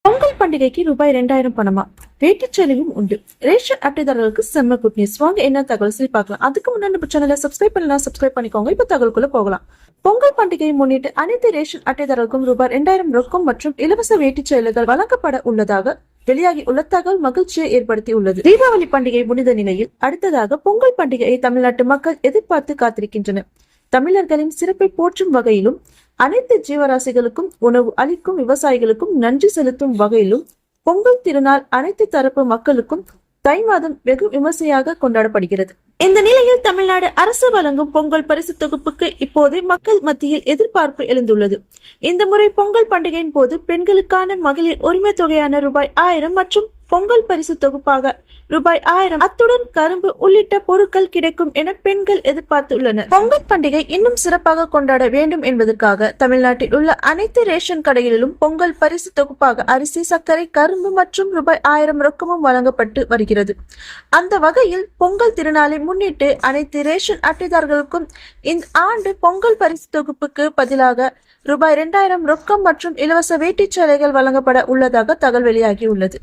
பொங்கல் பண்டிகைக்கு ரூபாய் 2000 பணமா? வேட்டிச்சேலையும் உண்டு. ரேஷன் அட்டைதாரர்களுக்கு செம்ம குட் நியூஸ். வாங்க என்ன தகவல் சரி பார்க்கலாம். அதுக்கு முன்னாடி நம்ம சேனலை சப்ஸ்கிரைப் பண்ணலாம், சப்ஸ்கிரைப் பண்ணிக்கோங்க. இப்ப தகவலுக்குள்ள போகலாம். பொங்கல் பண்டிகையை முன்னிட்டு அனைத்து ரேஷன் அட்டைதாரர்களுக்கும் ரூபாய் 2000 ரொக்கம் மற்றும் இலவச வேட்டிச்சேலைகள் வழங்கப்பட உள்ளதாக வெளியாகி உள்ள தகவல் மகிழ்ச்சியை ஏற்படுத்தி உள்ளது. தீபாவளி பண்டிகை முடிந்த நிலையில் அடுத்ததாக பொங்கல் பண்டிகையை தமிழ்நாட்டு மக்கள் எதிர்பார்த்து காத்திருக்கின்றனர். தமிழர்களின் சிறப்பை போற்றும் வகையிலும் அனைத்து ஜீவராசிகளுக்கும் உணவு அளிக்கும் விவசாயிகளுக்கும் நன்றி செலுத்தும் வகையிலும் பொங்கல் திருநாள் அனைத்து தரப்பு மக்களுக்கும் தை மாதம் வெகு விமர்சையாக கொண்டாடப்படுகிறது. இந்த நிலையில் தமிழ்நாடு அரசு வழங்கும் பொங்கல் பரிசு தொகுப்புக்கு இப்போது மக்கள் மத்தியில் எதிர்பார்ப்பு எழுந்துள்ளது. இந்த முறை பொங்கல் பண்டிகையின் போது பெண்களுக்கான மகளிர் உரிமை தொகையான ரூபாய் 1000 மற்றும் பொங்கல் பரிசு தொகுப்பாக ரூபாய் 1000 அத்துடன் கரும்பு உள்ளிட்ட பொருட்கள் கிடைக்கும் என பெண்கள் எதிர்பார்த்துள்ளனர். பொங்கல் பண்டிகை இன்னும் சிறப்பாக கொண்டாட வேண்டும் என்பதற்காக தமிழ்நாட்டில் உள்ள அனைத்து ரேஷன் கடைகளிலும் பொங்கல் பரிசு தொகுப்பாக அரிசி, சர்க்கரை, கரும்பு மற்றும் ரூபாய் 1000 ரொக்கமும் வழங்கப்பட்டு வருகிறது. அந்த வகையில் பொங்கல் திருநாளை முன்னிட்டு அனைத்து ரேஷன் அட்டைதாரர்களுக்கும் இந்த ஆண்டு பொங்கல் பரிசு தொகுப்புக்கு பதிலாக ரூபாய் 2000 ரொக்கம் மற்றும் இலவச வேட்டிச் சேலைகள் வழங்கப்பட உள்ளதாக தகவல் வெளியாகியுள்ளது.